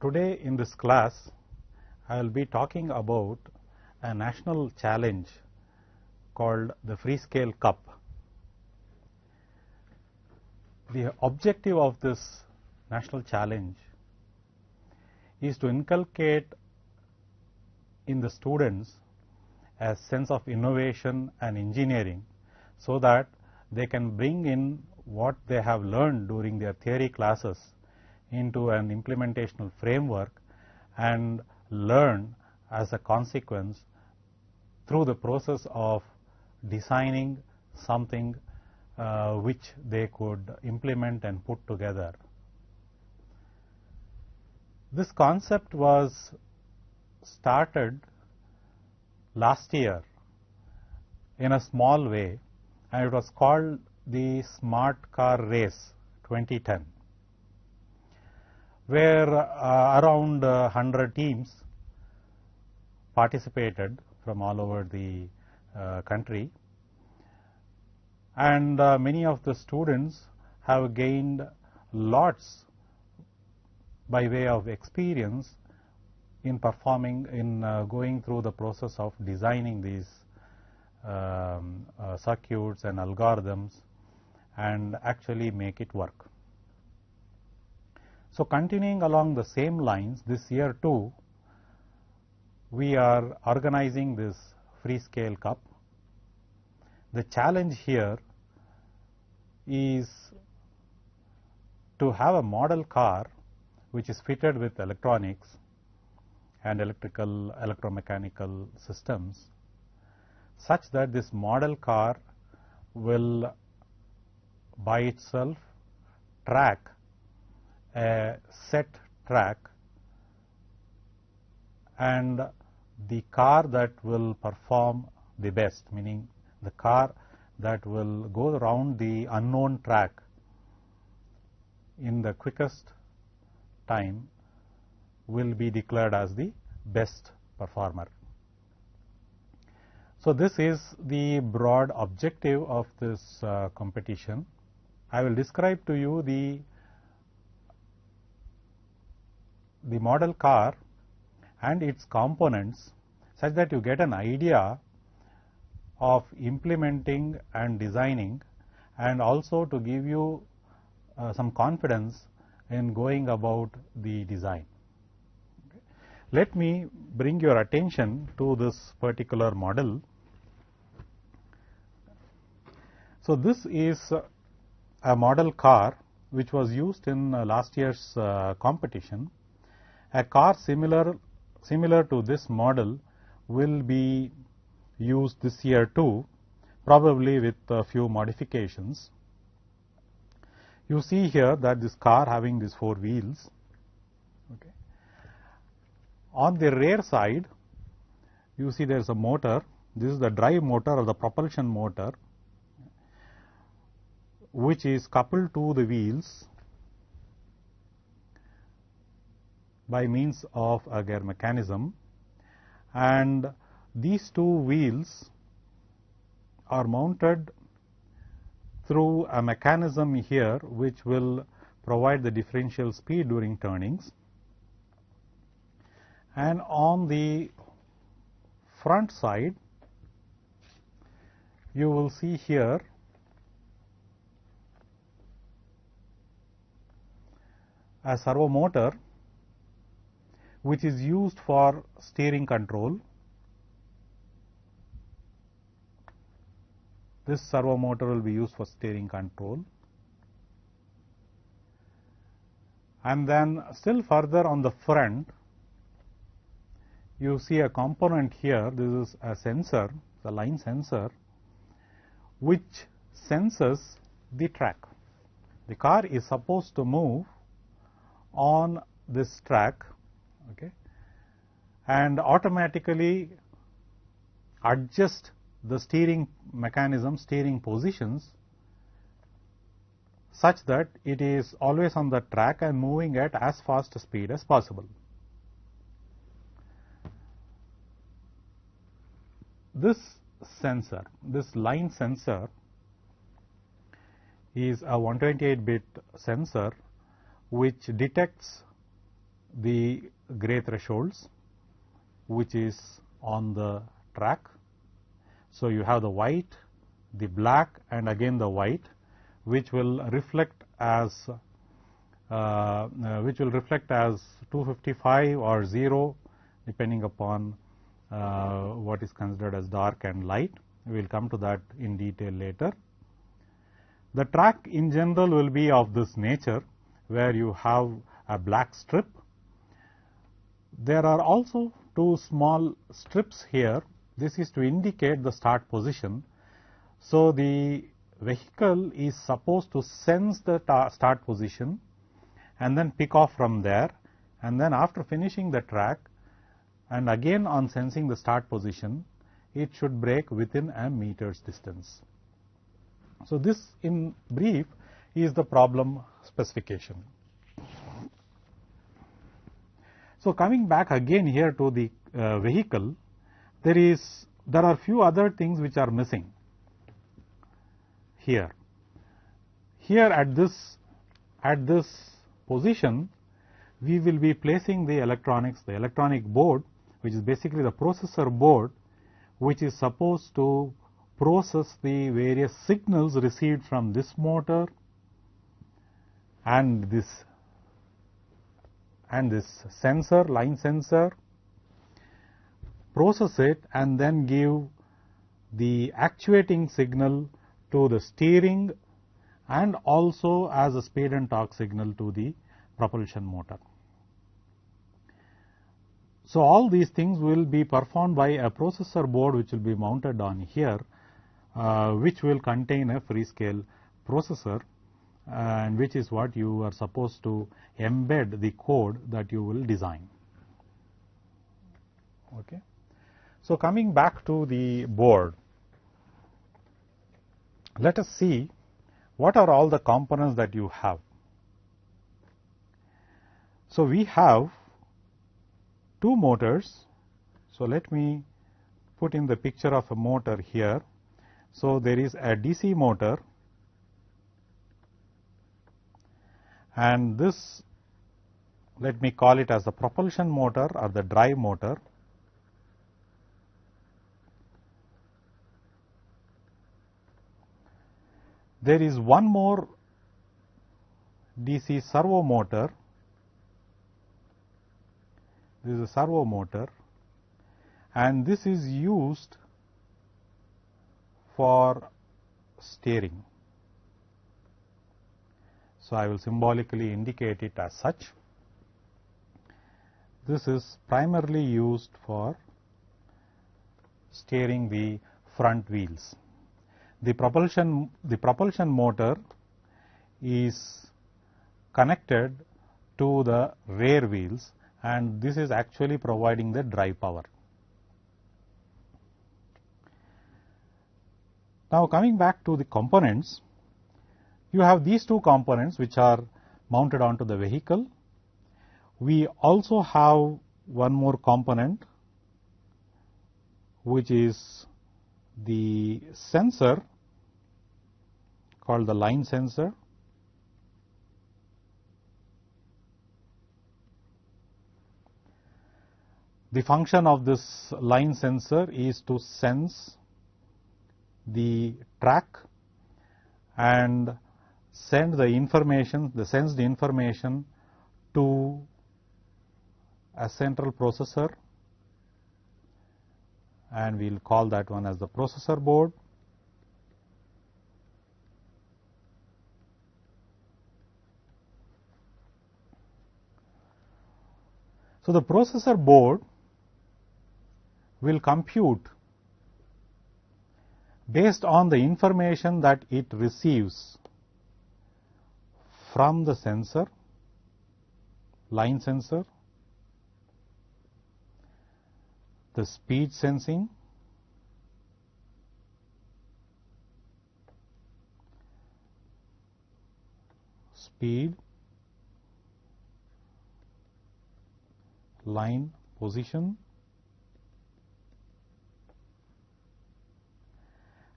Today in this class, I will be talking about a national challenge called the Fslcup. The objective of this national challenge is to inculcate in the students a sense of innovation and engineering, so that they can bring in what they have learned during their theory classes into an implementational framework and learn as a consequence through the process of designing something which they could implement and put together. This concept was started last year in a small way, and it was called the Smart Car Race 2010, where around 100 teams participated from all over the country, and many of the students have gained lots by way of experience in performing, in going through the process of designing these circuits and algorithms and actually make it work. So continuing along the same lines, this year too, we are organizing this Fslcup. The challenge here is to have a model car which is fitted with electronics and electromechanical systems, such that this model car will by itself track a set track, and the car that will perform the best, meaning the car that will go around the unknown track in the quickest time, will be declared as the best performer. So this is the broad objective of this competition. I will describe to you the model car and its components, such that you get an idea of implementing and designing, and also to give you some confidence in going about the design. Okay. Let me bring your attention to this particular model. So this is a model car which was used in last year's competition. A car similar to this model will be used this year too, probably with a few modifications. You see here that this car having these 4 wheels. Okay. On the rear side, you see there is a motor. This is the drive motor or the propulsion motor, which is coupled to the wheels by means of a gear mechanism, and these 2 wheels are mounted through a mechanism here which will provide the differential speed during turnings. And on the front side, you will see here a servo motor which is used for steering control. This servo motor will be used for steering control. And then still further on the front, you see a component here. This is a sensor, the line sensor, which senses the track. The car is supposed to move on this track, okay, and automatically adjust the steering mechanism, steering positions, such that it is always on the track and moving at as fast a speed as possible. This sensor, this line sensor, is a 128-bit sensor which detects the gray thresholds which is on the track. So you have the white, the black, and again the white, which will reflect as 255 or 0, depending upon what is considered as dark and light. We will come to that in detail later. The track in general will be of this nature, where you have a black strip. There are also two small strips here. This is to indicate the start position. So the vehicle is supposed to sense the start position and then pick off from there, and then after finishing the track and again on sensing the start position, it should brake within a meter's distance. So this in brief is the problem specification. So coming back again here to the vehicle, there are few other things which are missing here. Here at this position, we will be placing the electronic board, which is basically the processor board, which is supposed to process the various signals received from this motor and this sensor, line sensor, process it and then give the actuating signal to the steering and also as a speed and torque signal to the propulsion motor. So all these things will be performed by a processor board which will be mounted on here, which will contain a Freescale processor, and which is what you are supposed to embed the code that you will design. Okay. So coming back to the board, let us see what are all the components that you have. So we have two motors. So let me put in the picture of a motor here. So there is a DC motor, and this, let me call it as the propulsion motor or the drive motor. There is one more DC servo motor. This is a servo motor, and this is used for steering. So I will symbolically indicate it as such. This is primarily used for steering the front wheels. The propulsion motor is connected to the rear wheels, and this is actually providing the drive power. Now coming back to the components, you have these two components which are mounted onto the vehicle. We also have one more component, which is the sensor called the line sensor. The function of this line sensor is to sense the track and send the information, the sensed information, to a central processor, and we will call that one as the processor board. So the processor board will compute based on the information that it receives from the sensor, line sensor, the speed sensing, speed, line position,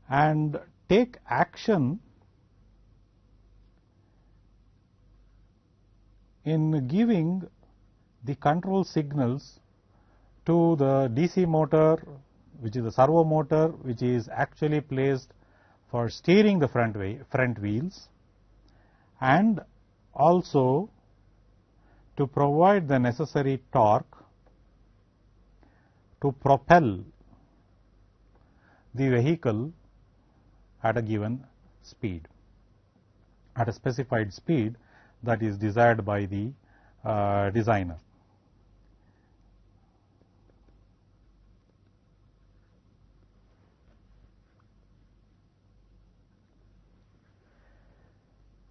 and take action in giving the control signals to the DC motor, which is the servo motor, which is actually placed for steering the front wheels, and also to provide the necessary torque to propel the vehicle at a given speed, at a specified speed that is desired by the designer.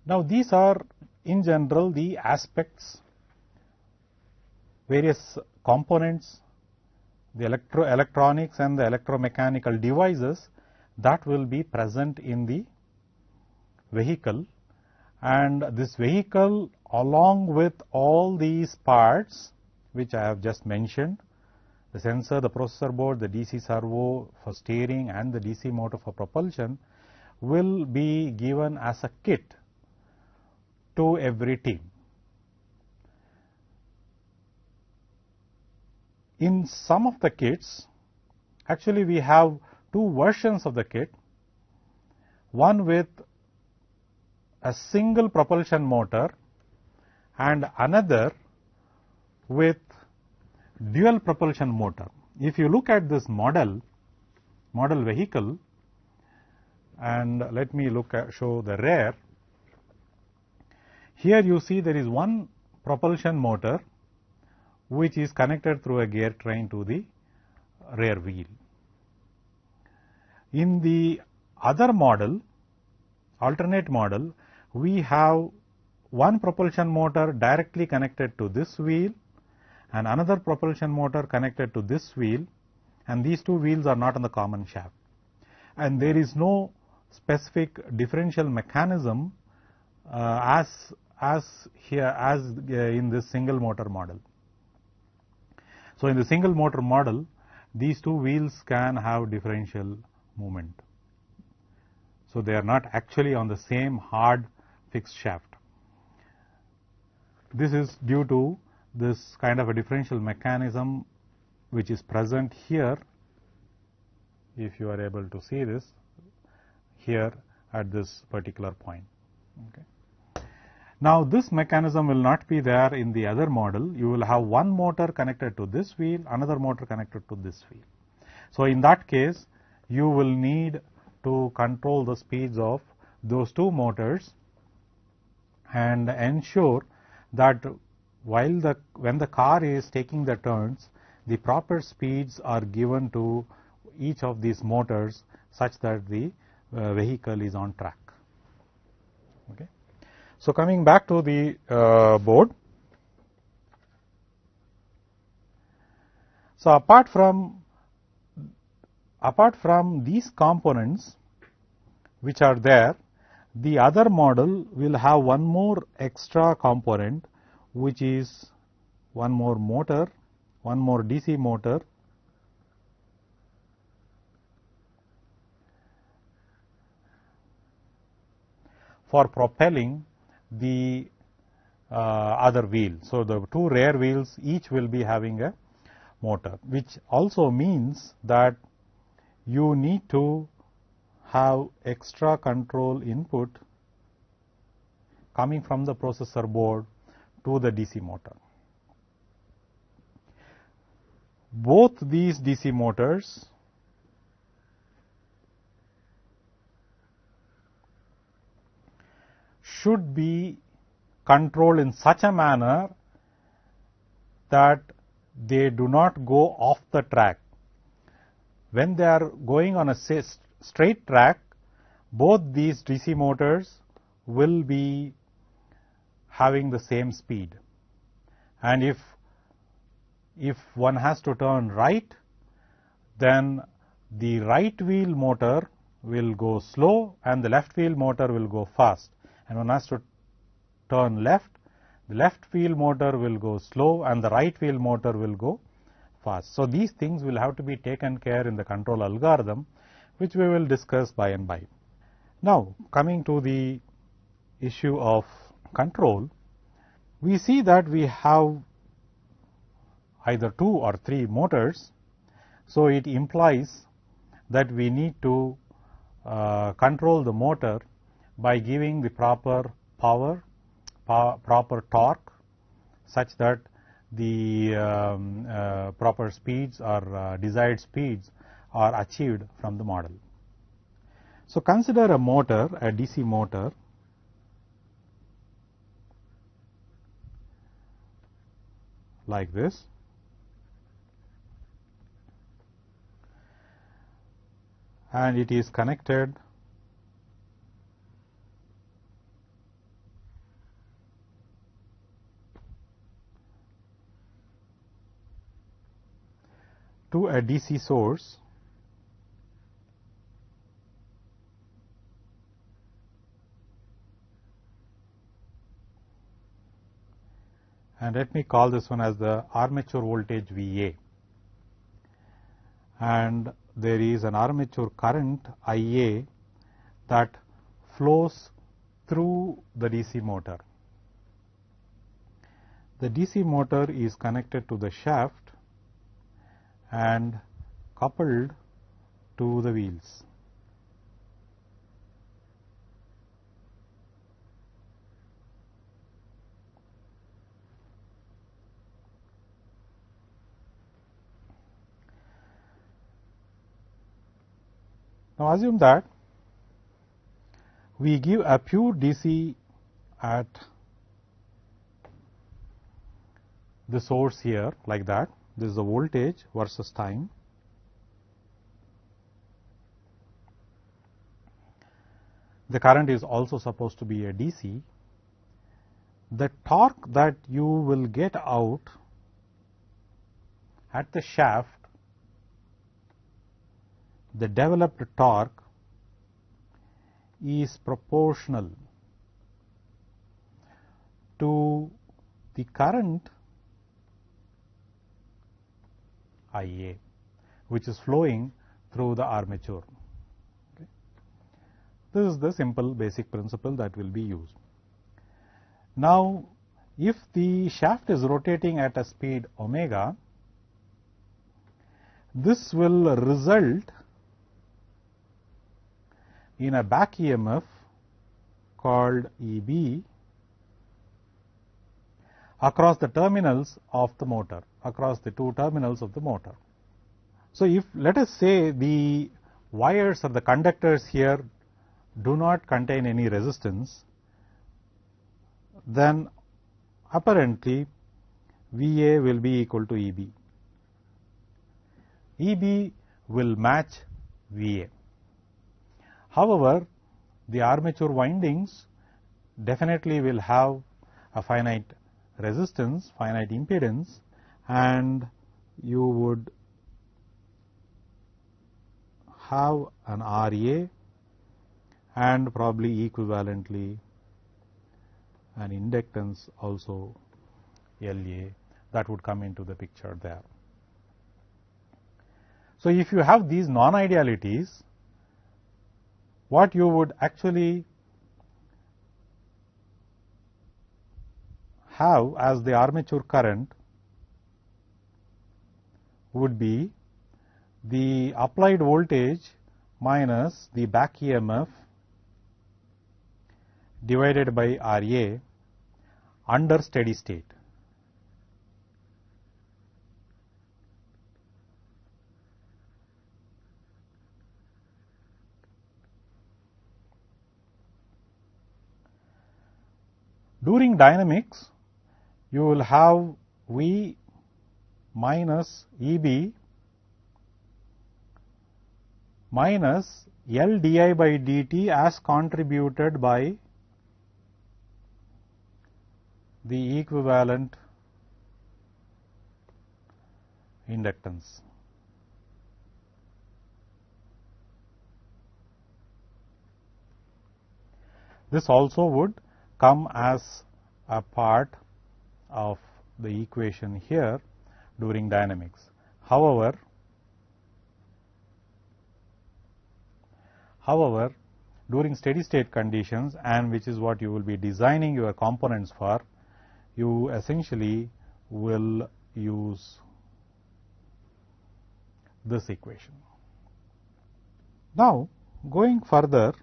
Now, these are in general the aspects, various components, the electronics and the electromechanical devices that will be present in the vehicle, and this vehicle, along with all these parts which I have just mentioned, the sensor, the processor board, the DC servo for steering and the DC motor for propulsion, will be given as a kit to every team. In some of the kits, actually we have two versions of the kit, one with a single propulsion motor and another with dual propulsion motor. If you look at this model vehicle, and let me show the rear. Here you see there is one propulsion motor which is connected through a gear train to the rear wheel. In the other model, alternate model, we have one propulsion motor directly connected to this wheel and another propulsion motor connected to this wheel, and these two wheels are not on the common shaft, and there is no specific differential mechanism as in this single motor model. So, in the single motor model, these two wheels can have differential movement. So, they are not actually on the same hard fixed shaft. This is due to this kind of a differential mechanism which is present here, if you are able to see this here at this particular point. Okay. Now, this mechanism will not be there in the other model. You will have one motor connected to this wheel, another motor connected to this wheel. So, in that case, you will need to control the speeds of those two motors and ensure that when the car is taking the turns, the proper speeds are given to each of these motors such that the vehicle is on track. Okay. So, coming back to the board. So, apart from these components which are there, the other model will have one more extra component, which is one more motor, one more DC motor, for propelling the other wheel. So, the two rear wheels each will be having a motor, which also means that you need to have extra control input coming from the processor board to the DC motor. Both these DC motors should be controlled in such a manner that they do not go off the track. When they are going on a straight track, both these DC motors will be having the same speed, and if one has to turn right, then the right wheel motor will go slow and the left wheel motor will go fast, and one has to turn left, the left wheel motor will go slow and the right wheel motor will go fast. So, these things will have to be taken care in the control algorithm, which we will discuss by and by. Now, coming to the issue of control, we see that we have either 2 or 3 motors. So it implies that we need to control the motor by giving the proper power, proper torque, such that the proper speeds or desired speeds are achieved from the model. So consider a motor, a DC motor, like this. And it is connected to a DC source and let me call this one as the armature voltage VA, and there is an armature current IA that flows through the DC motor. The DC motor is connected to the shaft and coupled to the wheels. Now assume that we give a pure DC at the source here, like that. This is the voltage versus time. The current is also supposed to be a DC. The torque that you will get out at the shaft, the developed torque, is proportional to the current IA, which is flowing through the armature. Okay. This is the simple basic principle that will be used. Now, if the shaft is rotating at a speed omega, this will result in a back EMF called EB across the terminals of the motor, across the two terminals of the motor. So if, let us say, the wires or the conductors here do not contain any resistance, then apparently VA will be equal to EB. EB will match VA. However, the armature windings definitely will have a finite resistance, finite impedance, and you would have an RA and probably equivalently an inductance also LA that would come into the picture there. So if you have these non-idealities, what you would actually have as the armature current would be the applied voltage minus the back EMF divided by RA under steady state. During dynamics, you will have V minus EB minus L di by dt as contributed by the equivalent inductance. This also would come as a part of the equation here during dynamics. However, during steady state conditions, and which is what you will be designing your components for, you essentially will use this equation. Now, going further,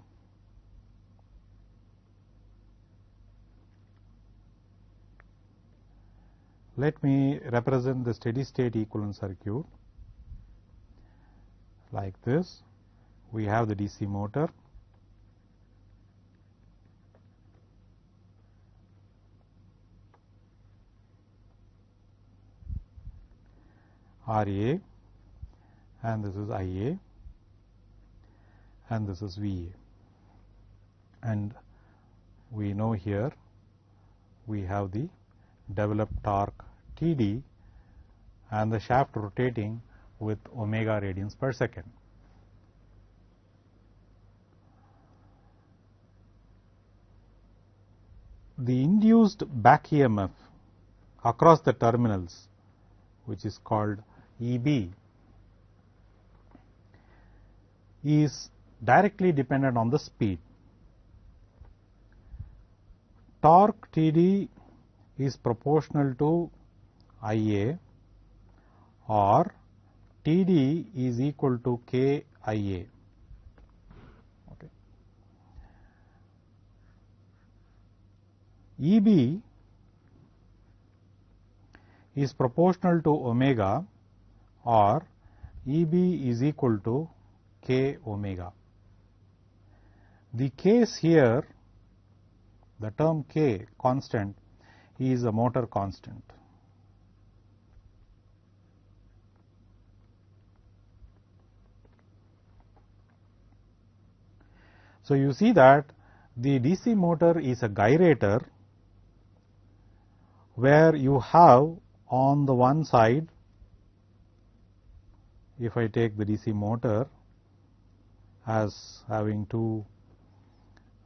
let me represent the steady state equivalent circuit like this. We have the DC motor, RA, and this is IA, and this is VA. And we know here we have the developed torque TD and the shaft rotating with omega radians per second. The induced back EMF across the terminals, which is called EB, is directly dependent on the speed. Torque TD is proportional to IA, or TD is equal to KIA. Okay. EB is proportional to omega, or EB is equal to K omega. The case here, the term K constant, is a motor constant. So, you see that the DC motor is a gyrator where you have on the one side, if I take the DC motor as having two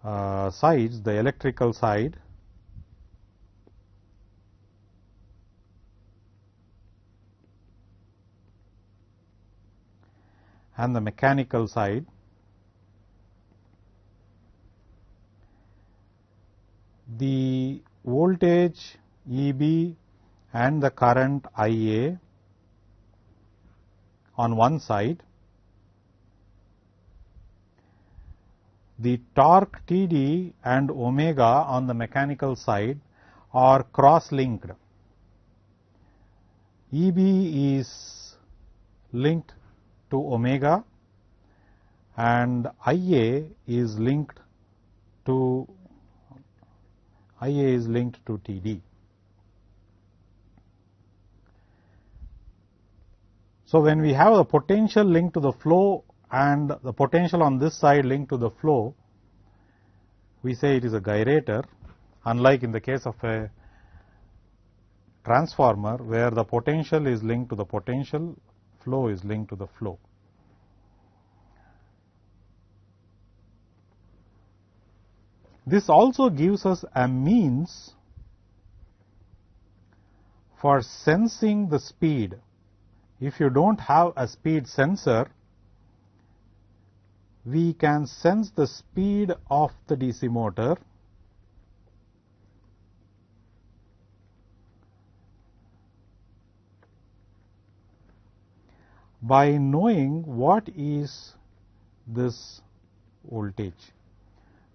sides, the electrical side and the mechanical side. The voltage EB and the current IA on one side, the torque TD and omega on the mechanical side are cross linked. EB is linked to omega and IA is linked to TD. So, when we have the potential linked to the flow and the potential on this side linked to the flow, we say it is a gyrator, unlike in the case of a transformer where the potential is linked to the potential, flow is linked to the flow. This also gives us a means for sensing the speed. If you don't have a speed sensor, we can sense the speed of the DC motor by knowing what is this voltage.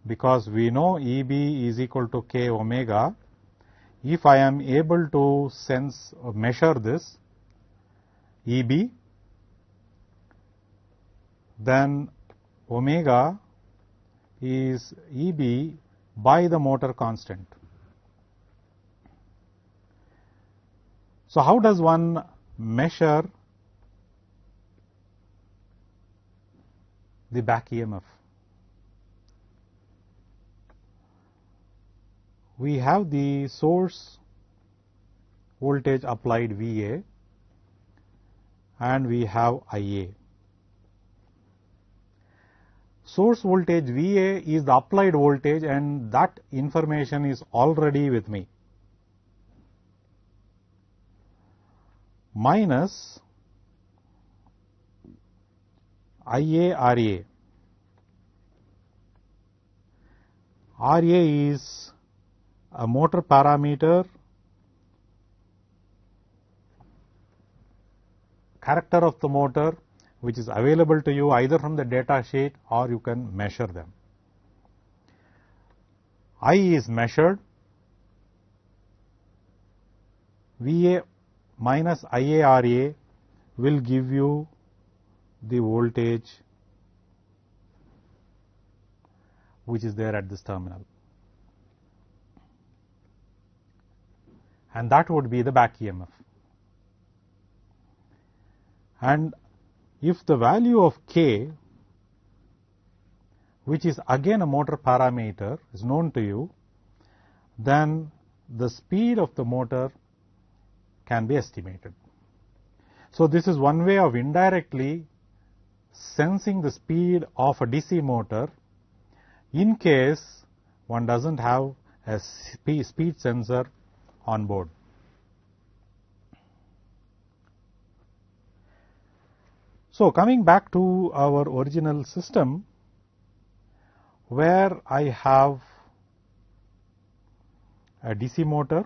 Because we know EB is equal to K omega, if I am able to sense or measure this EB, then omega is EB by the motor constant. So, how does one measure the back EMF? We have the source voltage applied VA and we have IA. Source voltage VA is the applied voltage and that information is already with me, minus IA RA. RA is a motor parameter, character of the motor, which is available to you either from the data sheet or you can measure them. I is measured, VA minus IARA will give you the voltage which is there at this terminal, and that would be the back EMF. And if the value of K, which is again a motor parameter, is known to you, then the speed of the motor can be estimated. So this is one way of indirectly sensing the speed of a DC motor in case one doesn't have a speed sensor on board. So coming back to our original system, where I have a DC motor,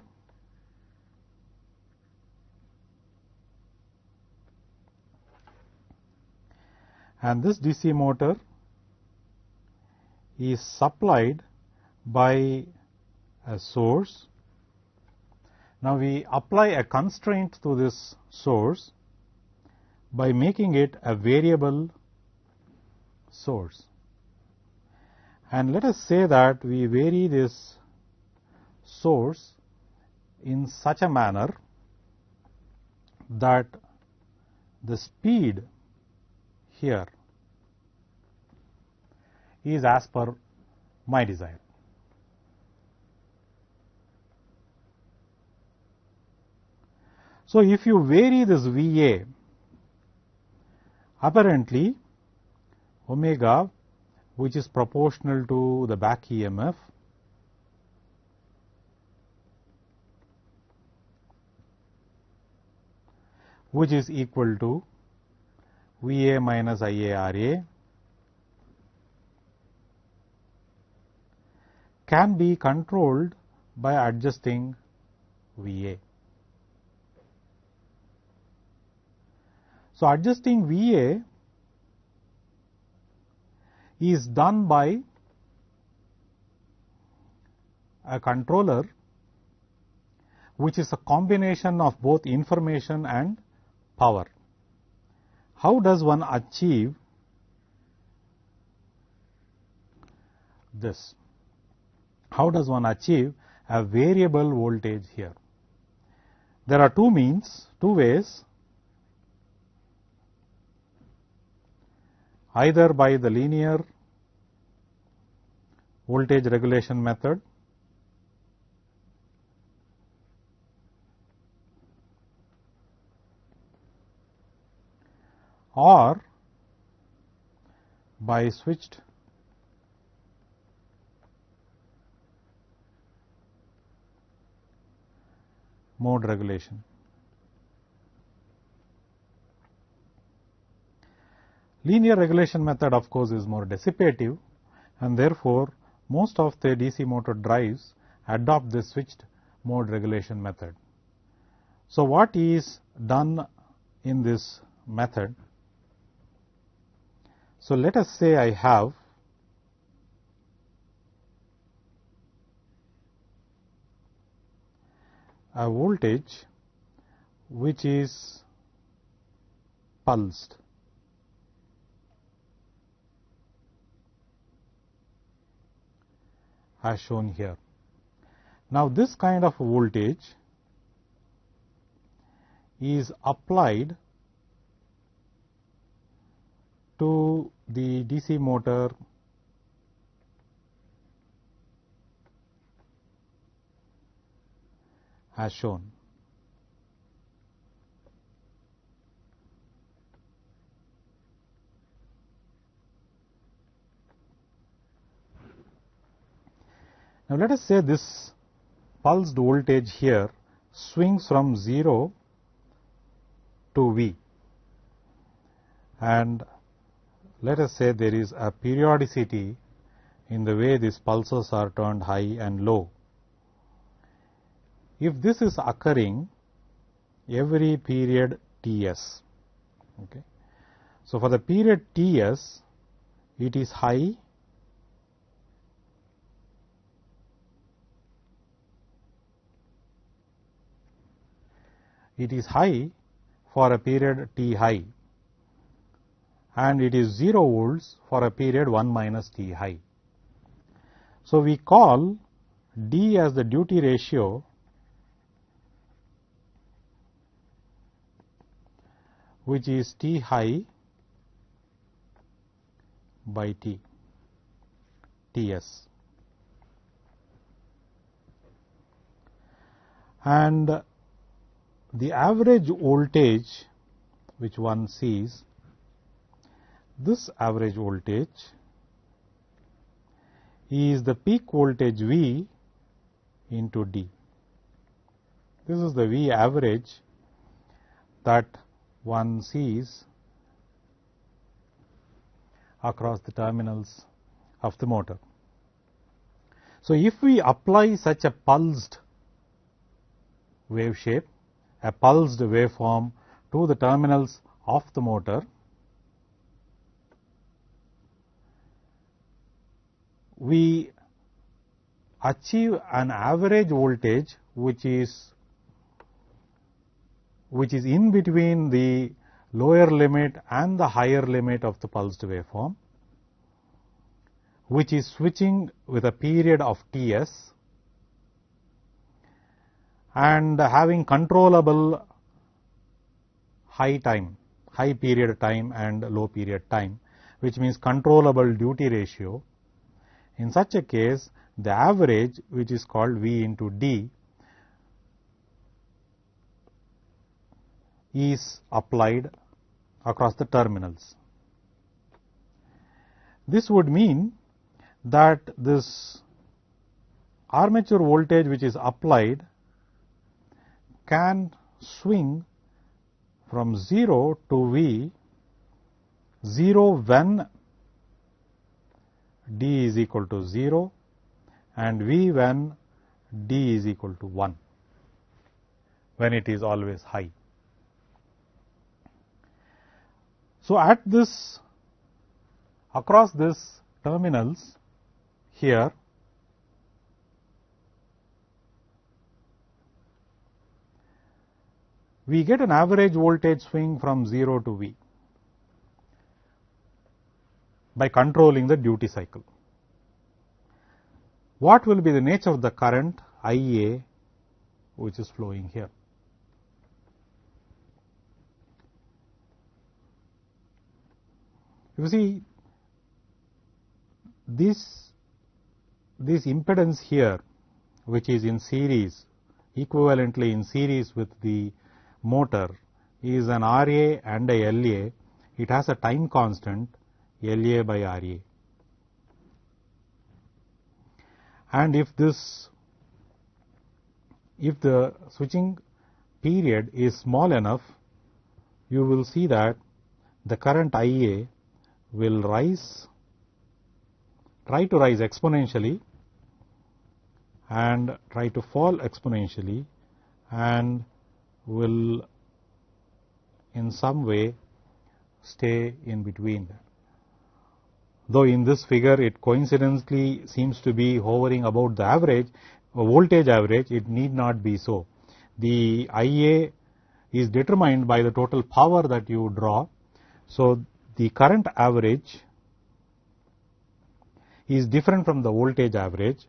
and this DC motor is supplied by a source. Now we apply a constraint to this source by making it a variable source. And let us say that we vary this source in such a manner that the speed here is as per my desire. So if you vary this VA, apparently omega, which is proportional to the back EMF, which is equal to VA minus IARA, can be controlled by adjusting VA. So adjusting VA is done by a controller which is a combination of both information and power. How does one achieve this? How does one achieve a variable voltage here? There are two ways. Either by the linear voltage regulation method or by switched mode regulation. Linear regulation method, of course, is more dissipative, and therefore most of the DC motor drives adopt the switched mode regulation method. So what is done in this method? So let us say I have a voltage which is pulsed. As shown here. Now this kind of voltage is applied to the DC motor as shown. Now let us say this pulsed voltage here swings from 0 to V, and let us say there is a periodicity in the way these pulses are turned high and low. If this is occurring every period Ts, okay, So, for the period Ts, it is high for a period T high, and it is 0 volts for a period 1 minus T high. So, we call D as the duty ratio which is T high by Ts. And the average voltage which one sees, this average voltage is the peak voltage V into D. This is the V average that one sees across the terminals of the motor. So, if we apply such a pulsed wave shape, a pulsed waveform to the terminals of the motor, we achieve an average voltage which is in between the lower limit and the higher limit of the pulsed waveform, which is switching with a period of Ts and having controllable high period time and low period time, which means controllable duty ratio. In such a case, the average, which is called V into D, is applied across the terminals. This would mean that this armature voltage which is applied can swing from 0 to V, 0 when D is equal to 0 and V when D is equal to 1, when it is always high. So, at this, across this terminals here, we get an average voltage swing from 0 to V by controlling the duty cycle. What will be the nature of the current IA which is flowing here? You see, this impedance here, which is in series, equivalently in series with the motor, is an RA and a LA. It has a time constant LA by RA. And if the switching period is small enough, you will see that the current IA will try to rise exponentially and try to fall exponentially, and will in some way stay in between. Though in this figure it coincidentally seems to be hovering about the average, voltage average, it need not be so. The IA is determined by the total power that you draw. So, the current average is different from the voltage average,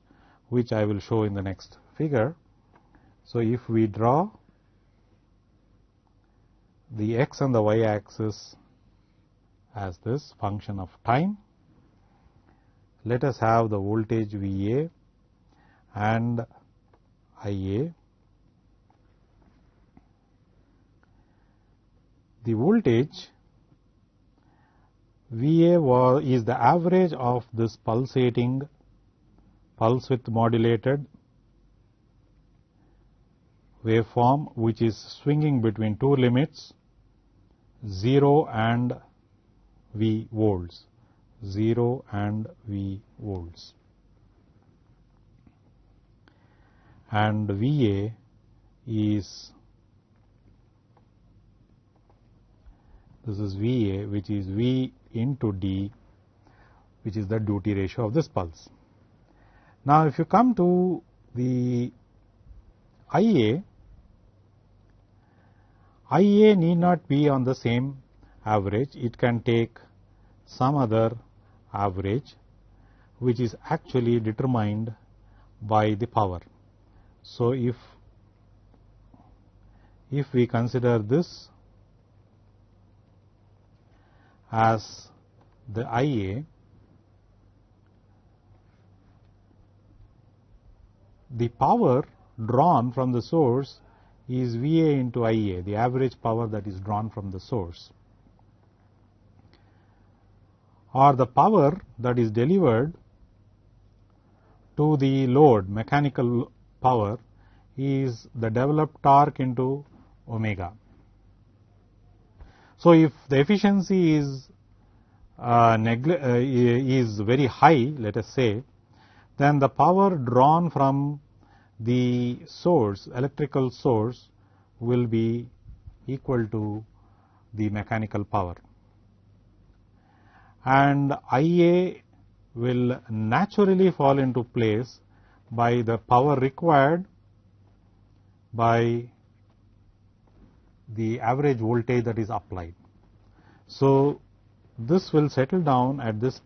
which I will show in the next figure. So, if we draw the x and the y axis as this function of time, let us have the voltage VA and IA. The voltage VA is the average of this pulsating pulse width modulated waveform, which is swinging between two limits, 0 and V volts, 0 and V volts. And VA is this is VA, which is V into D, which is the duty ratio of this pulse. Now, if you come to the IA need not be on the same average. It can take some other average, which is actually determined by the power. So, if we consider this as the IA, the power drawn from the source is VA into IA, the average power that is drawn from the source, or the power that is delivered to the load, mechanical power, is the developed torque into omega. So, if the efficiency is very high, let us say, then the power drawn from the source, electrical source, will be equal to the mechanical power, and IA will naturally fall into place by the power required by the average voltage that is applied. So, this will settle down at this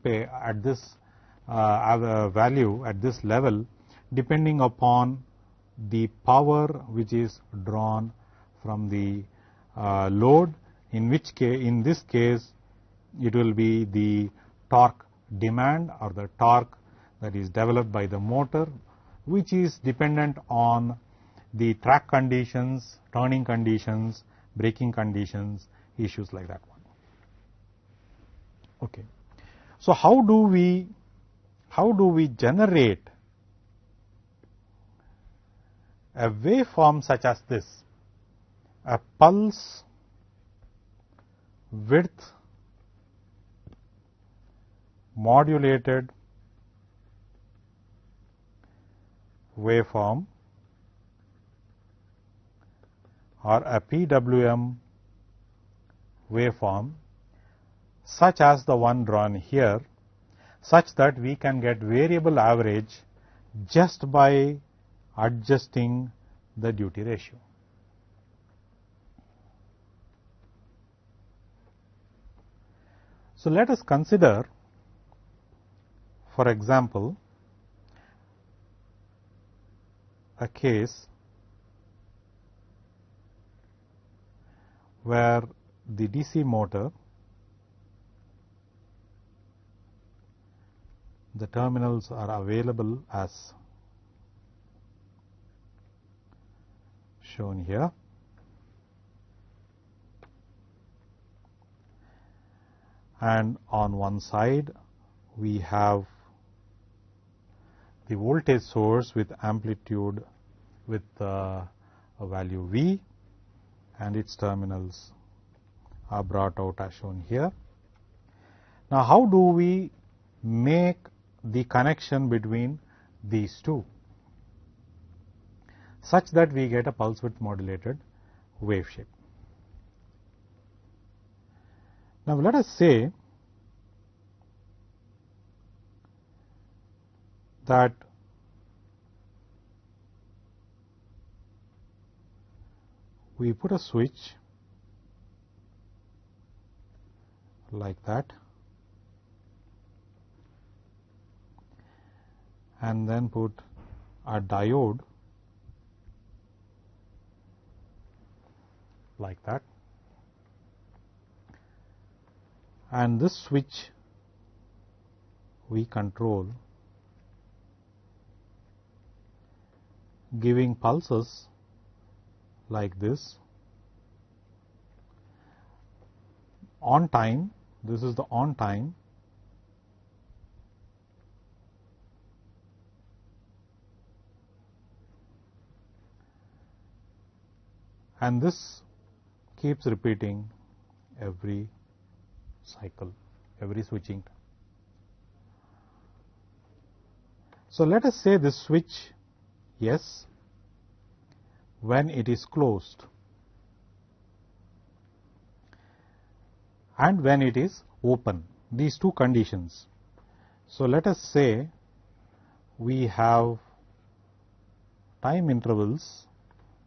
value, at this level, depending upon the power which is drawn from the load, in which case, in this case, it will be the torque demand or the torque that is developed by the motor, which is dependent on the track conditions, turning conditions, braking conditions, issues like that one. Okay. So, how do we generate a waveform such as this, a pulse width modulated waveform, or a PWM waveform such as the one drawn here, such that we can get variable average just by adjusting the duty ratio. So, let us consider, for example, a case where the DC motor, the terminals are available as shown here, and on one side we have the voltage source with amplitude with a value V, and its terminals are brought out as shown here. Now, how do we make the connection between these two such that we get a pulse width modulated wave shape? Now, let us say that we put a switch like that, and then put a diode like that, and this switch we control, giving pulses like this on time. This is the on time, and this keeps repeating every cycle, every switching. So, let us say this switch, yes, when it is closed, and when it is open, these two conditions. So let us say we have time intervals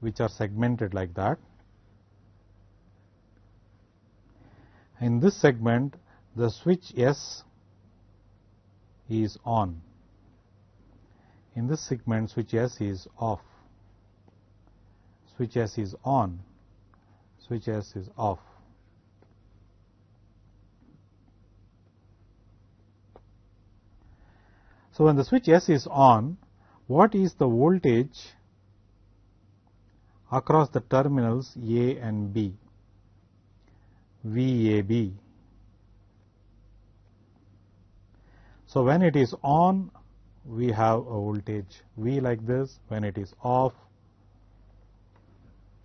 which are segmented like that. In this segment, the switch S is on. In this segment, switch S is off. Switch S is on. Switch S is off. So when the switch S is on, what is the voltage across the terminals A and B? VAB. So when it is on, we have a voltage V like this. When it is off,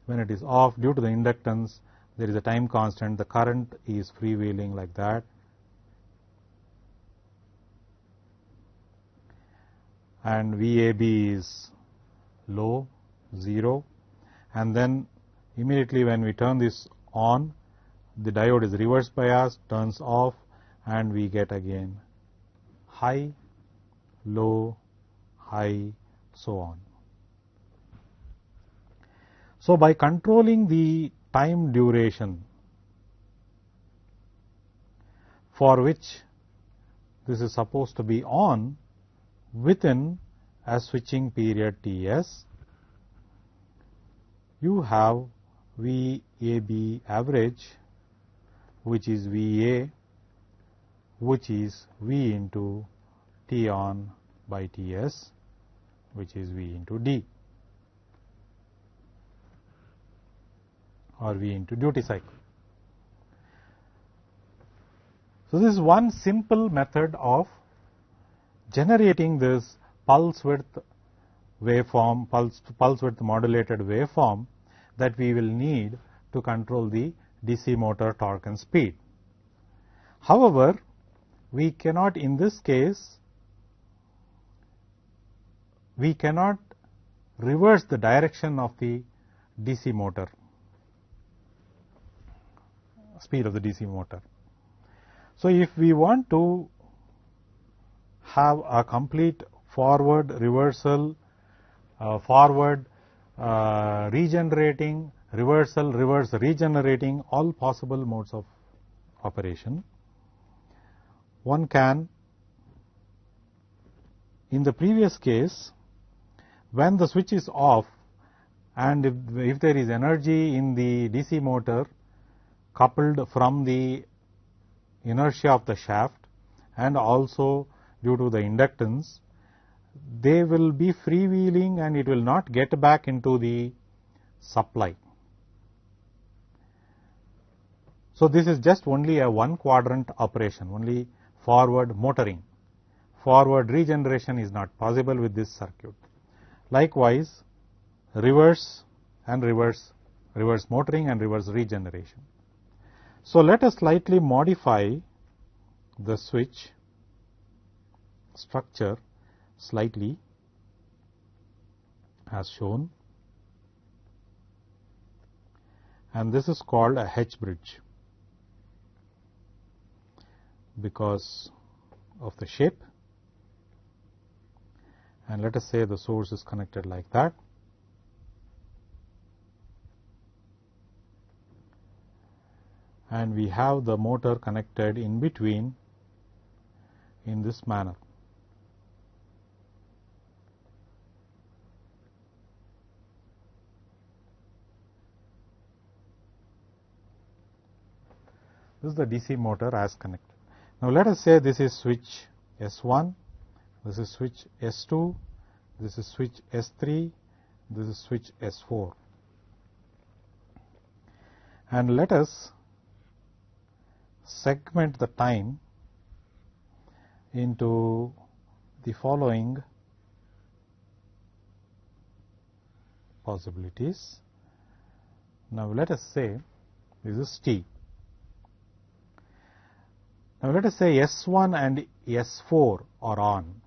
due to the inductance, there is a time constant, the current is freewheeling like that. And VAB is low, 0, and then immediately when we turn this on, the diode is reverse biased, turns off, and we get again high, low, high, so on. So by controlling the time duration for which this is supposed to be on within a switching period Ts, you have VAB average, which is VA, which is V into T on by Ts, which is V into D, or V into duty cycle. So this is one simple method of generating this pulse width waveform, pulse width modulated waveform that we will need to control the DC motor torque and speed. However, we cannot, in this case, we cannot reverse the direction of the DC motor, speed of the DC motor. So if we want to have a complete forward reversal, forward regenerating, reversal, reverse regenerating, all possible modes of operation, one can, in the previous case, when the switch is off and if there is energy in the DC motor coupled from the inertia of the shaft and also due to the inductance, they will be freewheeling and it will not get back into the supply. So this is just only a one quadrant operation, only forward motoring. Forward regeneration is not possible with this circuit. Likewise, reverse and reverse motoring and reverse regeneration. So let us slightly modify the switch structure slightly as shown, and this is called a H bridge because of the shape, and let us say the source is connected like that. And we have the motor connected in between in this manner. This is the DC motor as connected. Now let us say this is switch S1, this is switch S2, this is switch S3, this is switch S4. And let us segment the time into the following possibilities. Now let us say this is T. Now let us say S1 and S4 are on.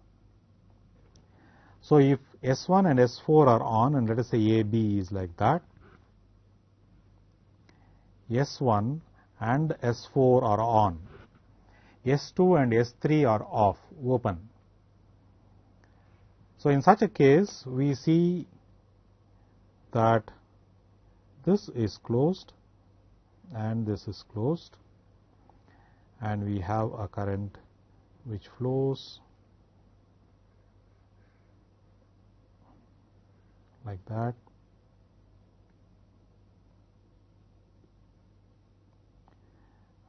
So if S1 and S4 are on, and let us say AB is like that, S1 and S4 are on. S2 and S3 are off, open. So, in such a case, we see that this is closed and this is closed, and we have a current which flows like that,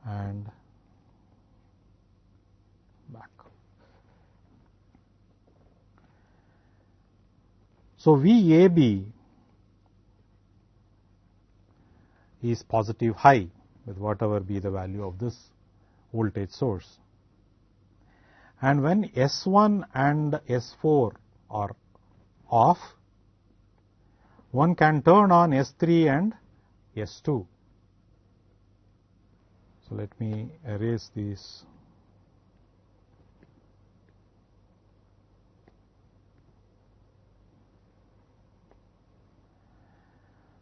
and back. So, VAB is positive high with whatever be the value of this voltage source. And when S1 and S4 are off, one can turn on S3 and S2. So, let me erase these.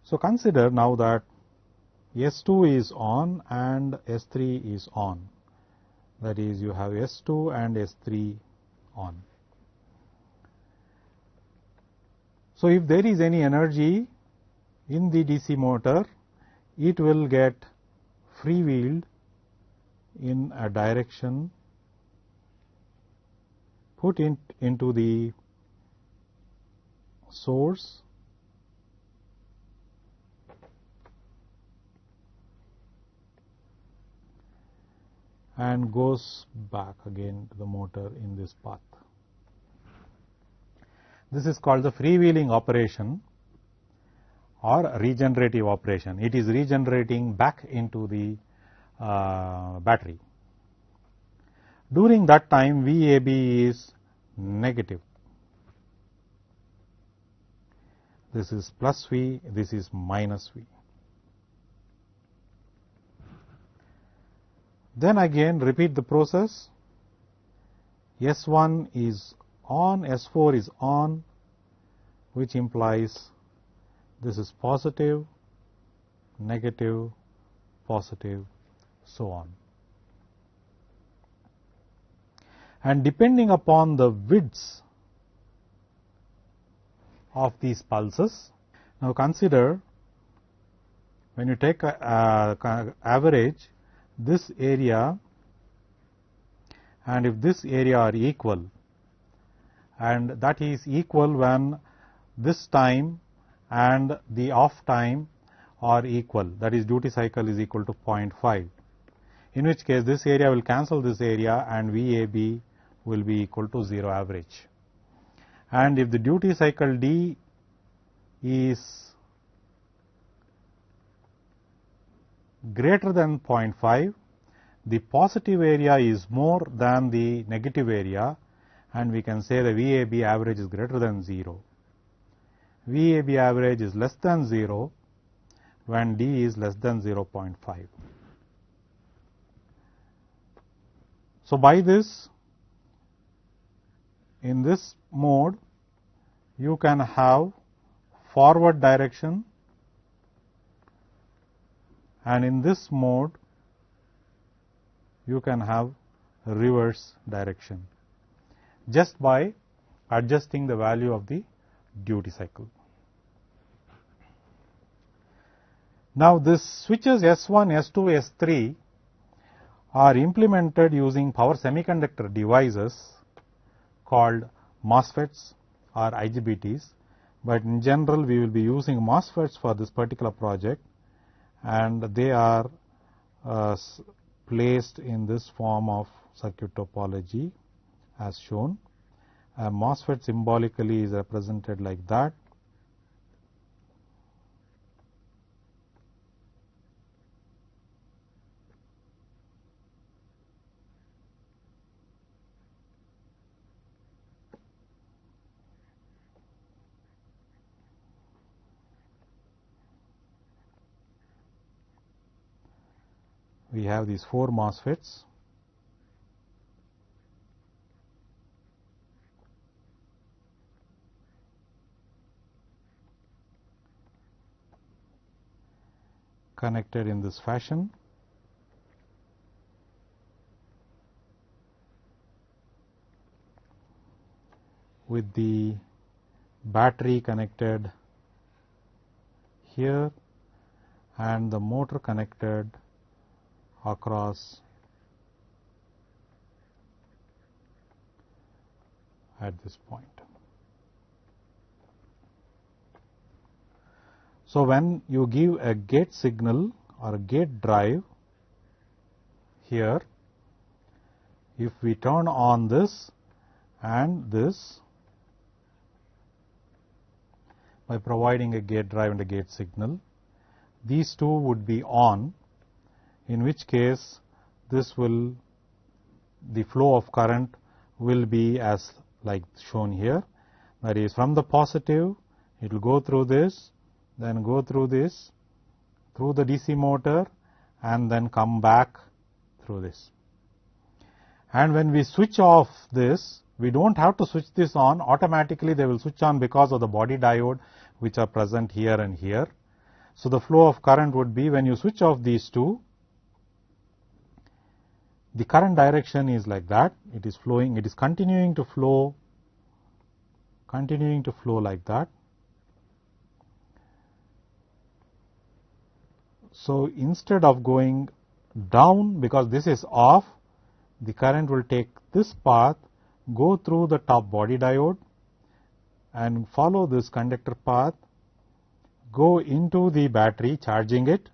So, consider now that S2 is on and S3 is on. That is, you have S2 and S3 on. So, if there is any energy in the DC motor, it will get freewheeled in a direction put into the source and goes back again to the motor in this path. This is called the freewheeling operation or regenerative operation. It is regenerating back into the battery. During that time, VAB is negative. This is plus V, this is minus V. Then again repeat the process. S1 is on, S4 is on, which implies this is positive, negative, positive, so on. And depending upon the widths of these pulses, now consider when you take average this area, and if this area are equal, and that is equal when this time and the off time are equal, that is duty cycle is equal to 0.5, in which case this area will cancel this area and VAB will be equal to 0 average. And if the duty cycle D is greater than 0.5, the positive area is more than the negative area, and we can say the VAB average is greater than 0. VAB average is less than 0 when D is less than 0.5. So, by this, in this mode, you can have forward direction, and in this mode you can have reverse direction just by adjusting the value of the duty cycle. Now, this switches S1, S2, S3 are implemented using power semiconductor devices called MOSFETs or IGBTs, but in general we will be using MOSFETs for this particular project, and they are placed in this form of circuit topology as shown. A MOSFET symbolically is represented like that. We have these 4 MOSFETs. Connected in this fashion. with the battery connected here and the motor connected across at this point. So, when you give a gate signal or a gate drive here, if we turn on this and this by providing a gate drive and a gate signal, these two would be on, in which case this will, the flow of current will be as like shown here, that is from the positive it will go through this, then go through this, through the DC motor and then come back through this. And when we switch off this, we do not have to switch this on, automatically they will switch on because of the body diode which are present here and here. So, the flow of current would be, when you switch off these two, the current direction is like that, it is flowing, it is continuing to flow like that. So, instead of going down, because this is off, the current will take this path, go through the top body diode and follow this conductor path, go into the battery charging it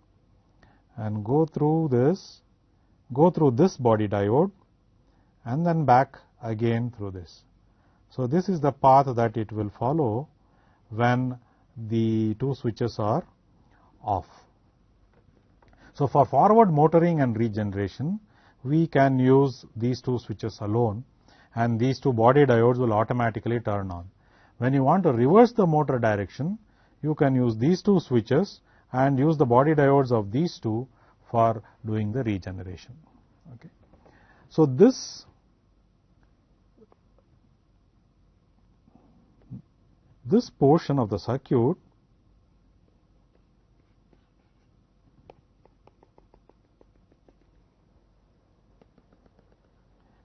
and go through this body diode and then back again through this. So, this is the path that it will follow when the two switches are off. So, for forward motoring and regeneration, we can use these two switches alone and these two body diodes will automatically turn on. When you want to reverse the motor direction, you can use these two switches and use the body diodes of these two for doing the regeneration. Okay. So, this portion of the circuit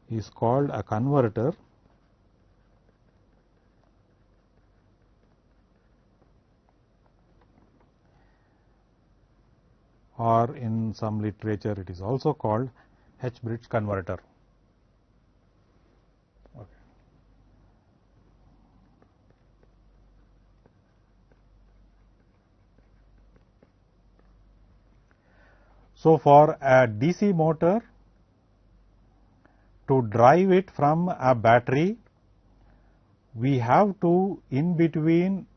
is called a converter, or in some literature it is also called H-bridge converter. Okay. So, for a DC motor, to drive it from a battery, we have to, in between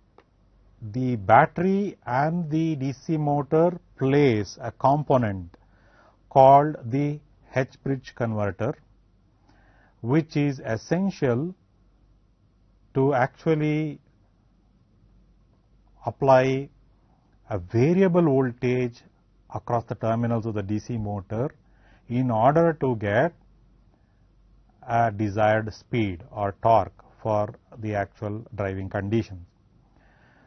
the battery and the DC motor, place a component called the H-bridge converter, which is essential to actually apply a variable voltage across the terminals of the DC motor in order to get a desired speed or torque for the actual driving conditions.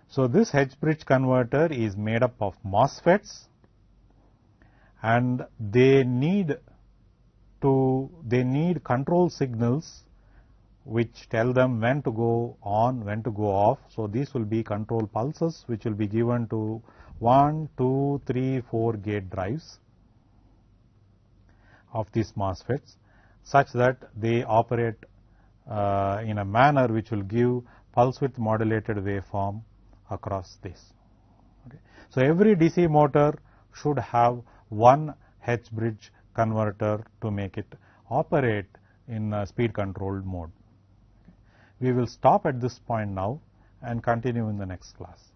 So, this H-bridge converter is made up of MOSFETs and they need control signals which tell them when to go on, when to go off. So, these will be control pulses which will be given to 1, 2, 3, 4 gate drives of these MOSFETs, such that they operate in a manner which will give pulse width modulated waveform across this. Okay. So, every DC motor should have one H-bridge converter to make it operate in a speed controlled mode. Okay. We will stop at this point now and continue in the next class.